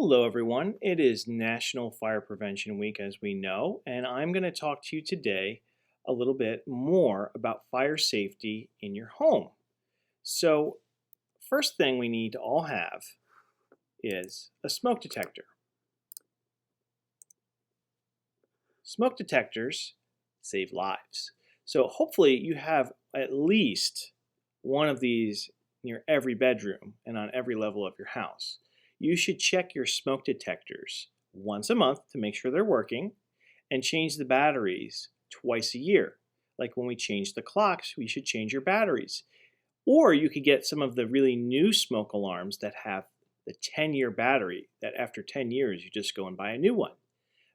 Hello, everyone. It is National Fire Prevention Week, as we know, and I'm going to talk to you today a little bit more about fire safety in your home. So, first thing we need to all have is a smoke detector. Smoke detectors save lives. So, hopefully, you have at least one of these near every bedroom and on every level of your house. You should check your smoke detectors once a month to make sure they're working and change the batteries twice a year. Like when we change the clocks, we should change your batteries. Or you could get some of the really new smoke alarms that have the 10-year battery that after 10 years you just go and buy a new one.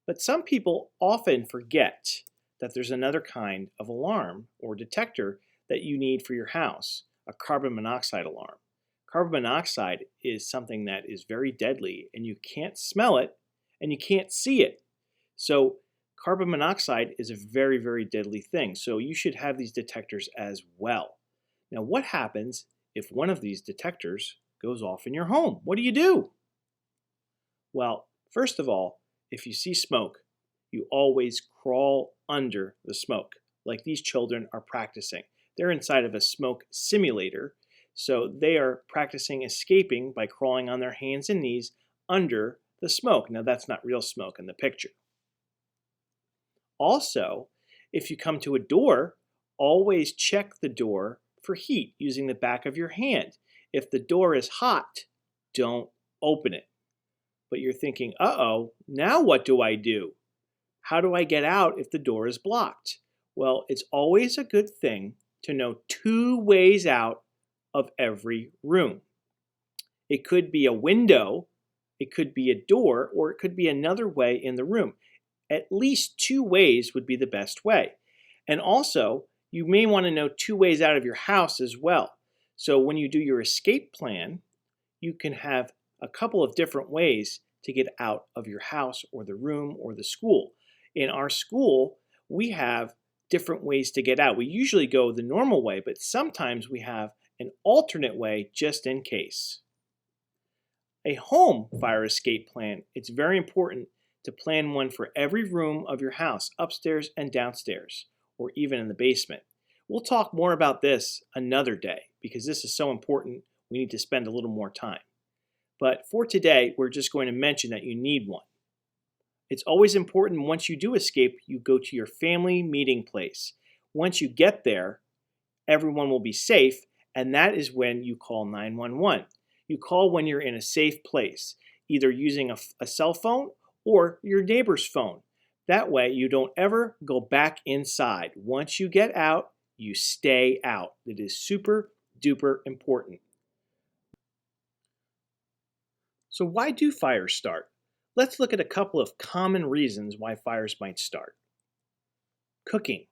But some people often forget that there's another kind of alarm or detector that you need for your house, a carbon monoxide alarm. Carbon monoxide is something that is very deadly and you can't smell it and you can't see it. So carbon monoxide is a very, very deadly thing. So you should have these detectors as well. Now, what happens if one of these detectors goes off in your home? What do you do? Well, first of all, if you see smoke, you always crawl under the smoke, like these children are practicing. They're inside of a smoke simulator, so they are practicing escaping by crawling on their hands and knees under the smoke. Now, that's not real smoke in the picture. Also, if you come to a door, always check the door for heat using the back of your hand. If the door is hot, don't open it. But you're thinking, uh-oh, now what do I do? How do I get out if the door is blocked? Well, it's always a good thing to know two ways out of every room. It could be a window, it could be a door, or it could be another way in the room. At least two ways would be the best way. And also, you may want to know two ways out of your house as well. So when you do your escape plan, you can have a couple of different ways to get out of your house or the room or the school. In our school, we have different ways to get out. We usually go the normal way, but sometimes we have an alternate way just in case. A home fire escape plan, it's very important to plan one for every room of your house, upstairs and downstairs, or even in the basement. We'll talk more about this another day because this is so important, we need to spend a little more time. But for today, we're just going to mention that you need one. It's always important once you do escape, you go to your family meeting place. Once you get there, everyone will be safe, and that is when you call 911. You call when you're in a safe place, either using a cell phone or your neighbor's phone. That way, you don't ever go back inside. Once you get out, you stay out. It is super duper important. So why do fires start? Let's look at a couple of common reasons why fires might start. Cooking.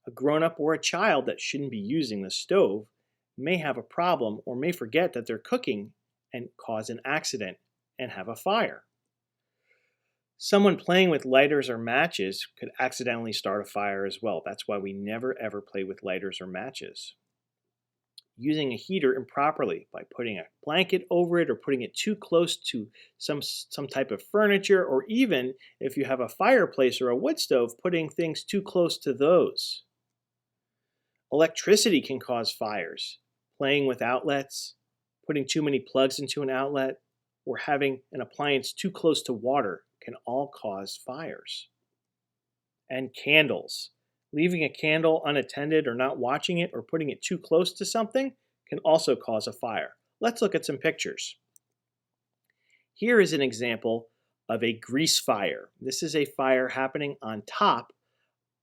A grown-up or a child that shouldn't be using the stove may have a problem or may forget that they're cooking and cause an accident and have a fire. Someone playing with lighters or matches could accidentally start a fire as well. That's why we never ever play with lighters or matches. Using a heater improperly by putting a blanket over it or putting it too close to some type of furniture, or even if you have a fireplace or a wood stove, putting things too close to those. Electricity can cause fires. Playing with outlets, putting too many plugs into an outlet, or having an appliance too close to water can all cause fires. And candles. Leaving a candle unattended or not watching it or putting it too close to something can also cause a fire. Let's look at some pictures. Here is an example of a grease fire. This is a fire happening on top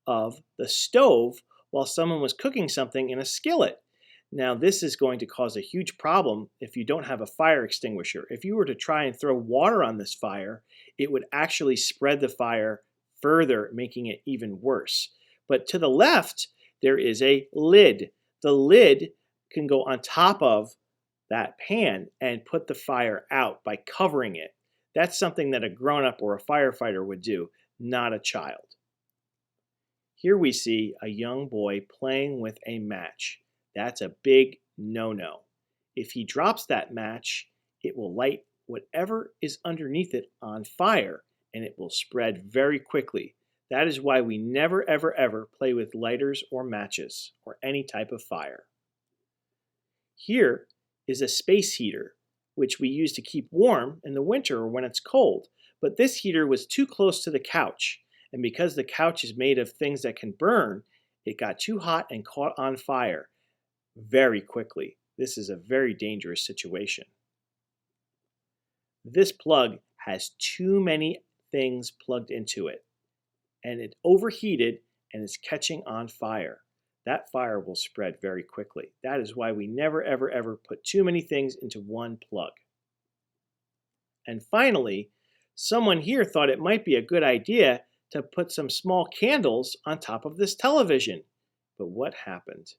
of the stove while someone was cooking something in a skillet. Now, this is going to cause a huge problem if you don't have a fire extinguisher. If you were to try and throw water on this fire, it would actually spread the fire further, making it even worse. But to the left, there is a lid. The lid can go on top of that pan and put the fire out by covering it. That's something that a grown-up or a firefighter would do, not a child. Here we see a young boy playing with a match. That's a big no-no. If he drops that match, it will light whatever is underneath it on fire, and it will spread very quickly. That is why we never, ever, ever play with lighters or matches or any type of fire. Here is a space heater, which we use to keep warm in the winter or when it's cold. But this heater was too close to the couch, and because the couch is made of things that can burn, it got too hot and caught on fire very quickly. This is a very dangerous situation. This plug has too many things plugged into it, and it overheated and is catching on fire. That fire will spread very quickly. That is why we never, ever, ever put too many things into one plug. And finally, someone here thought it might be a good idea to put some small candles on top of this television. But what happened?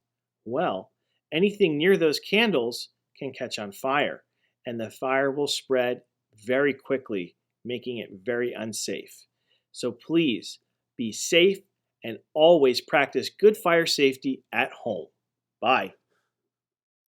Well, anything near those candles can catch on fire, and the fire will spread very quickly, making it very unsafe. So please be safe and always practice good fire safety at home. Bye.